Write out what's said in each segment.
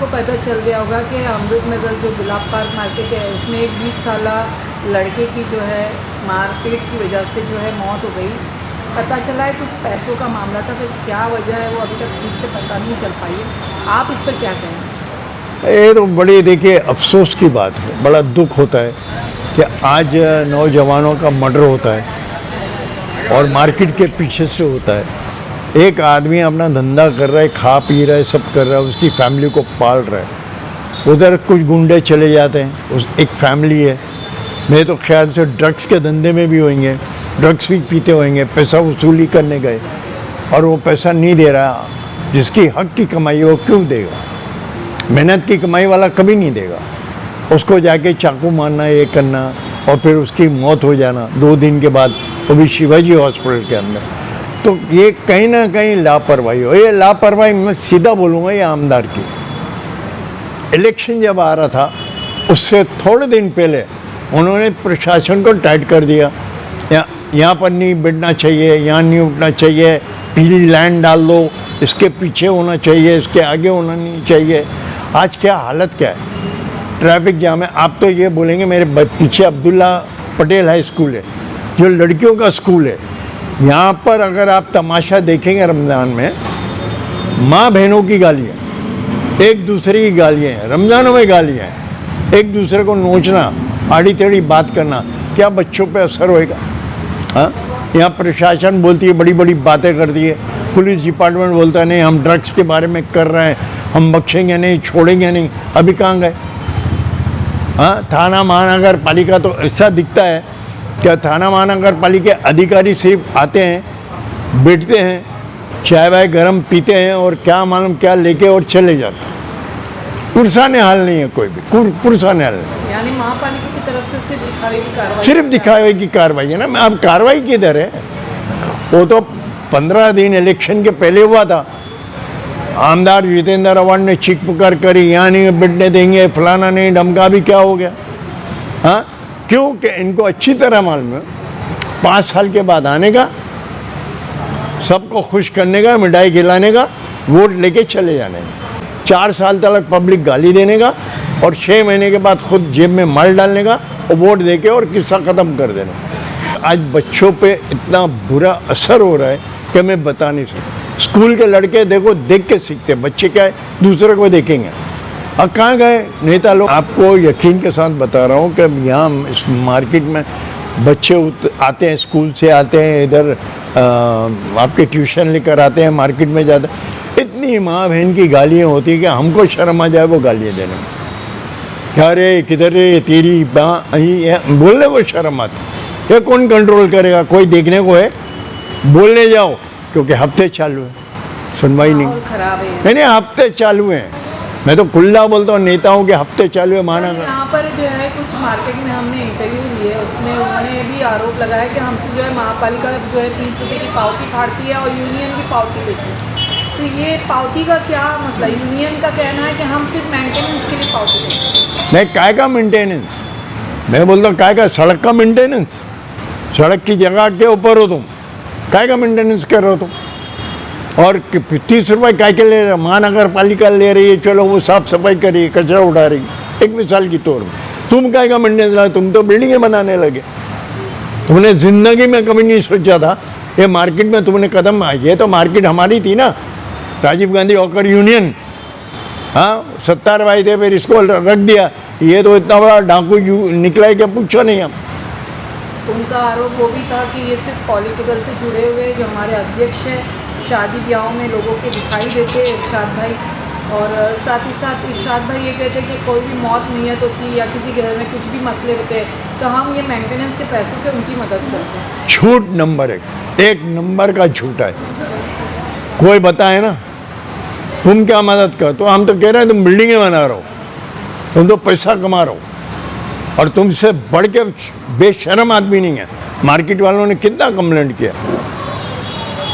को पता चल गया होगा कि अमृत नगर जो गुलाब पार्क मार्केट है उसमें एक 20 साला लड़के की जो है मारपीट की वजह से जो है मौत हो गई। पता चला है कुछ पैसों का मामला था, फिर क्या वजह है वो अभी तक ठीक से पता नहीं चल पाई है। आप इस पर क्या कहें? ये तो बड़ी देखिए अफसोस की बात है, बड़ा दुख होता है कि आज नौजवानों का मर्डर होता है और मार्केट के पीछे से होता है। एक आदमी अपना धंधा कर रहा है, खा पी रहा है, सब कर रहा है, उसकी फैमिली को पाल रहा है, उधर कुछ गुंडे चले जाते हैं, उस एक फैमिली है। मेरे तो ख्याल से ड्रग्स के धंधे में भी होंगे, ड्रग्स भी पीते होंगे, पैसा वसूली करने गए और वो पैसा नहीं दे रहा। जिसकी हक की कमाई वो क्यों देगा? मेहनत की कमाई वाला कभी नहीं देगा। उसको जाके चाकू मारना, ये करना और फिर उसकी मौत हो जाना 2 दिन के बाद, वो भी शिवाजी हॉस्पिटल के अंदर। तो ये कहीं ना कहीं लापरवाही हो। ये लापरवाही मैं सीधा बोलूँगा ये आमदार की। इलेक्शन जब आ रहा था उससे थोड़े दिन पहले उन्होंने प्रशासन को टाइट कर दिया, यहाँ पर नहीं बैठना चाहिए, यहाँ नहीं उठना चाहिए, पीली लाइन डाल दो, इसके पीछे होना चाहिए, इसके आगे होना नहीं चाहिए। आज क्या हालत क्या है? ट्रैफिक जाम है। आप तो ये बोलेंगे मेरे पीछे अब्दुल्ला पटेल हाई स्कूल है जो लड़कियों का स्कूल है। यहाँ पर अगर आप तमाशा देखेंगे रमज़ान में, माँ बहनों की गालियाँ, एक दूसरे की गालियाँ हैं, रमज़ानों में गालियाँ हैं, एक दूसरे को नोचना, आड़ी टेढ़ी बात करना, क्या बच्चों पे असर होएगा? हाँ, यहाँ प्रशासन बोलती है बड़ी बड़ी बातें करती है, पुलिस डिपार्टमेंट बोलता है नहीं हम ड्रग्स के बारे में कर रहे हैं, हम बख्शेंगे नहीं, छोड़ेंगे नहीं। अभी कहाँ गए? हाँ, थाना महानगर पालिका तो ऐसा दिखता है क्या? थाना महानगर पालिका अधिकारी सिर्फ आते हैं, बैठते हैं, चाय वाय गरम पीते हैं और क्या मालूम क्या लेके और चले जाते हैं। पुरसाने हाल नहीं है, कोई भी पुरसाने हाल नहीं। यानी महापालिका की तरफ से सिर्फ दिखावे की कार्रवाई, सिर्फ दिखावे की कार्रवाई है ना। अब कार्रवाई किधर है? वो तो 15 दिन इलेक्शन के पहले हुआ था। आमदार जितेंद्र अवार्ड ने चीख पुकार करी, यहाँ नहीं बैठने देंगे, फलाना नहीं, ढमका भी क्या हो गया? हाँ, क्योंकि इनको अच्छी तरह मालूम है 5 साल के बाद आने का, सबको खुश करने का, मिठाई खिलाने का, वोट लेके चले जाने का, 4 साल तक पब्लिक गाली देने का और 6 महीने के बाद खुद जेब में माल डालने का और वोट देके और किस्सा ख़त्म कर देना। आज बच्चों पे इतना बुरा असर हो रहा है कि मैं बता नहीं सकता। स्कूल के लड़के देखो, देख के सीखते, बच्चे क्या है दूसरे को देखेंगे। अब कहाँ गए नेता लोग? आपको यकीन के साथ बता रहा हूँ कि यहाँ इस मार्केट में बच्चे आते हैं, स्कूल से आते हैं, इधर आपके ट्यूशन लेकर आते हैं, मार्केट में जाते हैं, इतनी माँ बहन की गालियाँ होती है कि हमको शर्म आ जाए वो गालियाँ देने में। क्या रे, किधर रे, तेरी बोलने को शर्म आती। ये कौन कंट्रोल करेगा? कोई देखने को है? बोलने जाओ क्योंकि हफ्ते चालू है, सुनवाई नहीं। नहीं, हफ्ते चालू हैं। मैं तो खुला बोलता हूँ नेताओं के हफ्ते चालू है। माना यहाँ पर जो है कुछ मार्केट में हमने इंटरव्यू लिए, उसमें उन्होंने भी आरोप लगाया कि हमसे जो है महापालिका जो है 30 रुपये की पावती फाड़ती है और यूनियन की पावती लेती है। तो ये पावती का क्या मसला? यूनियन का कहना है कि हम सिर्फ मेंटेनेंस के लिए पावती लेते हैं। नहीं, काय का मेंटेनेंस? मैं बोलता हूँ काय का? सड़क का मेंटेनेंस। सड़क की जगह के ऊपर हो तुम, काय का मेंटेनेंस कर रहे हो तुम? और 30 रुपये काय के ले रहे? महानगर पालिका ले रही है, चलो वो साफ सफाई कर रही है, कचरा उठा रही है, एक मिसाल के तौर पर। तुम काय का मेंटेनेंस ला? तुम तो बिल्डिंगें बनाने लगे। तुमने ज़िंदगी में कभी नहीं सोचा था ये मार्केट में तुमने कदम, ये तो मार्केट हमारी थी ना, राजीव गांधी हॉकर यूनियन। हाँ, 70 भाई थे, फिर इसको रख दिया। ये तो इतना बड़ा डाकू निकला है कि पूछो नहीं। हम उनका आरोप वो भी था कि ये सिर्फ पॉलिटिकल से जुड़े हुए जो हमारे अध्यक्ष हैं, शादी ब्याहों में लोगों के दिखाई देते इरशाद भाई, और साथ ही साथ इरशाद भाई ये कहते हैं कि कोई भी मौत नीयत होती या किसी के घर में कुछ भी मसले होते हैं तो हम ये मेंटेनेंस के पैसों से उनकी मदद करते हैं। झूठ नंबर 1 नंबर का झूठ है। कोई बताए ना तुम क्या मदद कर? तो हम तो कह रहे हैं तुम बिल्डिंगें बना रहे हो, तुम तो पैसा कमा रहे हो और तुमसे बढ़ के बेशरम आदमी नहीं है। मार्केट वालों ने कितना कंप्लेंट किया,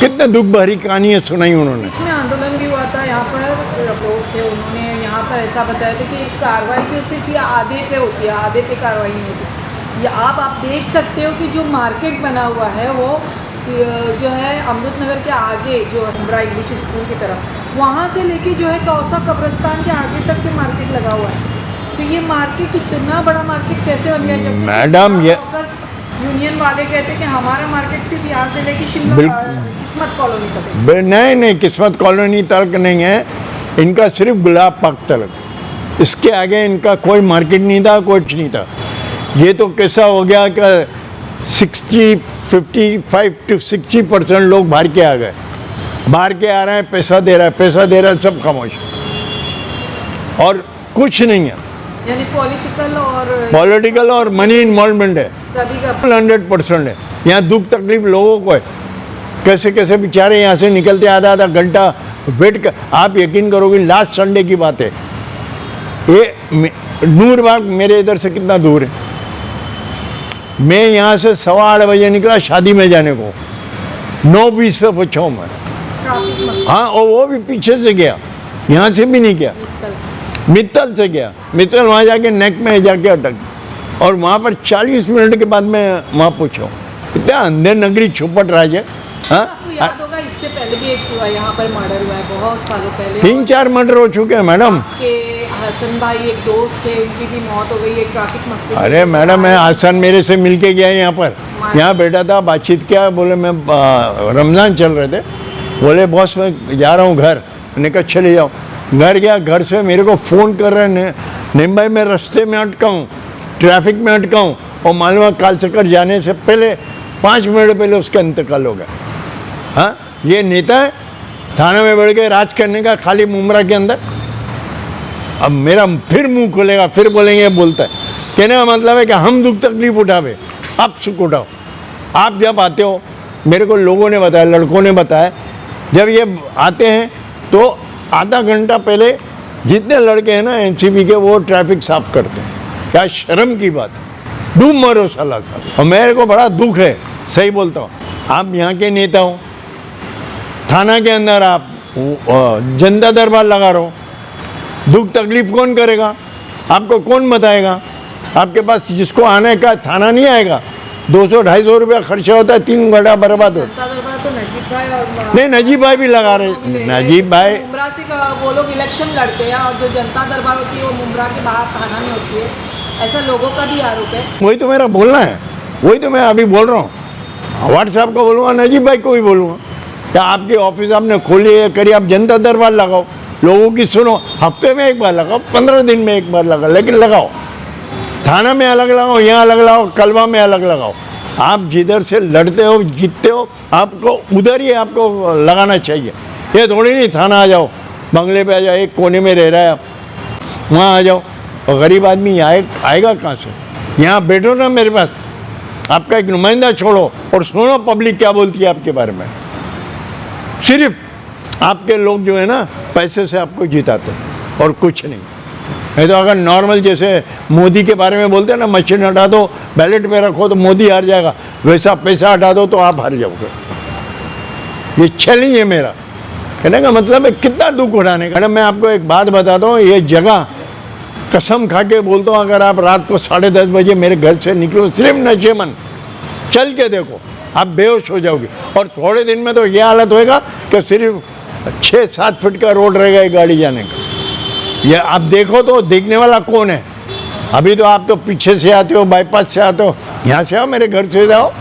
कितने दुख भरी कहानियाँ सुनाई उन्होंने। बीच में आंदोलन भी हुआ था, यहाँ पर रिपोर्ट थे, उन्होंने यहाँ पर ऐसा बताया था कि कार्रवाई जो सिर्फ ये आधे पे होती है, आधे पे कार्रवाई नहीं होती। या आप देख सकते हो कि जो मार्केट बना हुआ है वो जो है अमृत नगर के आगे जो हिमरा इंग्लिश स्कूल की तरफ, वहाँ से लेके जो है कौसा कब्रिस्तान के आगे तक के मार्केट लगा हुआ है। तो ये मार्केट इतना बड़ा मार्केट कैसे बन गया? जब मैडम ये यूनियन वाले कहते हैं कि हमारा मार्केट सिर्फ यहाँ से लेके शिमला किस्मत कॉलोनी तक है। नहीं, किस्मत कॉलोनी तक नहीं है, इनका सिर्फ गुलाब पार्क तक। इसके आगे इनका कोई मार्केट नहीं था, कुछ नहीं था। ये तो कैसा हो गया कि 55 to 60% लोग बाहर के आ गए, बाहर के आ रहे हैं, पैसा दे रहा है, सब खामोश और कुछ नहीं है। यानी पॉलिटिकल और मनी इन्वॉल्वमेंट है, सभी का 100% है। यहाँ दुख तकलीफ लोगों को है, कैसे कैसे बेचारे यहाँ से निकलते आधा घंटा वेट कर। आप यकीन करोगे, लास्ट संडे की बात है, ये नूरबाग मेरे इधर से कितना दूर है, मैं यहाँ से 8:15 बजे निकला शादी में जाने को, 9:20 पे पहुँचा हूँ मैं। ट्रैफिक मसला। हाँ, और वो भी पीछे से गया, यहाँ से भी नहीं गया, मित्तल से गया। मित्तल वहाँ जाके नेक में जाके अटक, और वहाँ पर 40 मिनट के बाद मैं वहाँ पहुँचा। इतना अंधेर नगरी छुपट राज है। हाँ, आपको याद होगा इससे पहले भी एक हुआ यहाँ पर मर्डर हुआ है बहुत सालों पहले। 3-4 मर्डर हो चुके हैं मैडम। के हसन भाई एक दोस्त थे, उनकी भी मौत हो गई है ट्रैफिक मसले। अरे मैडम, मैं हसन मेरे से मिल के गया यहाँ पर, यहाँ बैठा था, बातचीत किया, बोले मैं रमज़ान चल रहे थे, बोले बॉस मैं जा रहा हूँ घर। मैंने कहा चले जाओ। घर गया, घर से मेरे को फ़ोन कर रहे हैं, नहीं भाई मैं रास्ते में अटका हूँ, ट्रैफिक में अटका हूँ, और मालूम कालचक्कर जाने से पहले 5 मिनट पहले उसका इंतकाल हो गया। हाँ, ये नेता है थाने में बैठ के राज करने का, खाली मुमरा के अंदर। अब मेरा फिर मुंह खुलेगा, फिर बोलेंगे बोलता है। कहने का मतलब है कि हम दुख तकलीफ उठावे, आप सुख उठाओ। आप जब आते हो, मेरे को लोगों ने बताया, लड़कों ने बताया, जब ये आते हैं तो आधा घंटा पहले जितने लड़के हैं ना एनसीपी के, वो ट्रैफिक साफ करते हैं। क्या शर्म की बात है, डूब मरो साला साहब। और मेरे को बड़ा दुख है, सही बोलता हूँ। आप यहाँ के नेता हो, थाना के अंदर आप जनता दरबार लगा रहे हो, दुख तकलीफ कौन करेगा? आपको कौन बताएगा? आपके पास जिसको आने का थाना नहीं आएगा, 200-250 रुपया खर्चा होता है, 3 घंटा बर्बाद होता है। तो नजीब भाई और नहीं, नजीब भाई भी लगा रहे। नजीब भाई मुमरा से वो लोग इलेक्शन लड़ते हैं, और जो जनता दरबार होती है वो मुमरा के बाहर थाना में होती है, ऐसा लोगों का भी आरोप है। वही तो मेरा बोलना है, वही तो मैं अभी बोल रहा हूँ। व्हाट्सएप को बोलूँगा, नजीब भाई को भी बोलूँगा, क्या आपकी ऑफिस आपने खोली है, करिए, आप जनता दरबार लगाओ, लोगों की सुनो, हफ्ते में एक बार लगाओ, 15 दिन में एक बार लगाओ, लेकिन लगाओ। थाना में अलग लगाओ, यहाँ अलग लगाओ, कलवा में अलग लगाओ। आप जिधर से लड़ते हो, जीतते हो, आपको उधर ही आपको लगाना चाहिए। ये थोड़ी नहीं थाना आ जाओ, बंगले पे आ जाओ, एक कोने में रह रहा है आप, वहाँ आ जाओ। और गरीब आदमी आएगा कहाँ से? यहाँ बैठो ना मेरे पास, आपका एक नुमाइंदा छोड़ो और सुनो पब्लिक क्या बोलती है आपके बारे में। सिर्फ आपके लोग जो है ना पैसे से आपको जिताते हैं और कुछ नहीं। नहीं तो अगर नॉर्मल जैसे मोदी के बारे में बोलते हैं ना, मशीन हटा दो, बैलेट पे रखो तो मोदी हार जाएगा, वैसा पैसा हटा दो तो आप हार जाओगे। ये चैलेंज है मेरा, कहने का मतलब है कितना दुख उठाने का। मैं आपको एक बात बताता हूँ, ये जगह कसम खा के बोलता हूँ, अगर आप रात को 10:30 बजे मेरे घर से निकलो, सिर्फ नशेमन चल के देखो, आप बेहोश हो जाओगे। और थोड़े दिन में तो ये हालत होएगा कि सिर्फ 6-7 फीट का रोड रहेगा एक गाड़ी जाने का। ये आप देखो तो देखने वाला कौन है? अभी तो आप तो पीछे से आते हो, बाईपास से आते हो, यहाँ से आओ, मेरे घर से जाओ,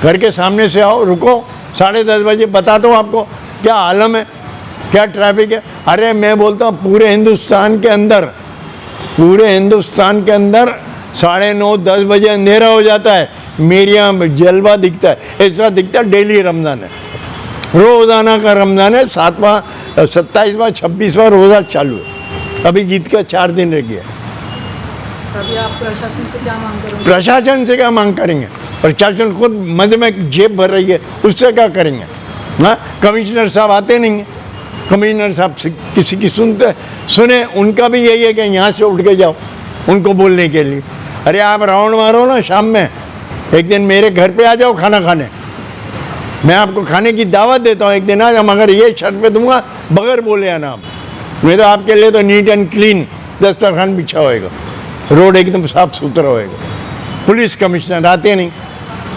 घर के सामने से आओ, रुको, 10:30 बजे बताता हूँ आपको क्या आलम है, क्या ट्रैफिक है। अरे मैं बोलता हूँ पूरे हिंदुस्तान के अंदर 9:30-10 बजे अंधेरा हो जाता है, मेरे यहाँ जलवा दिखता है, ऐसा दिखता है। डेली रमज़ान है, रोज़ाना का रमज़ान है, 7वां 27वां 26वां रोज़ा चालू है। अभी जीत का 4 दिन रह गया। अभी आप प्रशासन से क्या मांग करेंगे? प्रशासन से क्या मांग करेंगे? प्रशासन खुद मजे में जेब भर रही है, उससे क्या करेंगे? हाँ, कमिश्नर साहब आते नहीं हैं, कमिश्नर साहब किसी की सुने, उनका भी यही है कि यहाँ से उठ के जाओ उनको बोलने के लिए। अरे आप राउंड मारो ना शाम में, एक दिन मेरे घर पे आ जाओ खाना खाने, मैं आपको खाने की दावत देता हूँ, एक दिन आ जाओ, मगर ये शर्त पे दूंगा बगैर बोले आना आप। मैं तो आपके लिए तो नीट एंड क्लीन दस्तरखान बिछा होएगा, रोड एकदम साफ सुथरा होएगा। पुलिस कमिश्नर आते नहीं,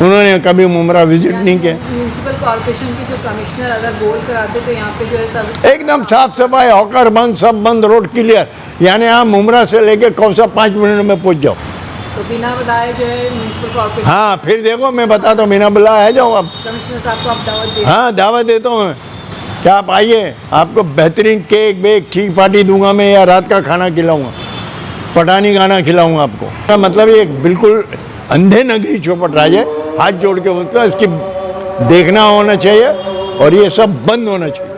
उन्होंने कभी मुमरा विजिट नहीं किया। म्यूनसिपल कॉर्पोरेशन के जो कमिश्नर अगर बोल कर आते तो यहाँ पे जो है सब एकदम साफ सफाई, हॉकर बंद, सब बंद, रोड क्लियर। यानी आप मुमरा से लेके कौसा 5 मिनट में पहुँच जाओ। तो बिना बताए जो है म्यूनसिपल कॉर्पोरेशन हाँ, फिर देखो मैं बताता हूँ, बिना बुलाए आ जाओ आप। कमिश्नर साहब को आप दावत दे हाँ, दावत देता हूँ मैं, क्या आप आइए, आपको बेहतरीन केक बेक ठीक पार्टी दूंगा मैं, या रात का खाना खिलाऊंगा, पठानी खाना खिलाऊंगा आपको। मतलब ये बिल्कुल अंधे नगरी चौपट राज है, हाथ जोड़ के बोलता है, इसकी देखना होना चाहिए और ये सब बंद होना चाहिए।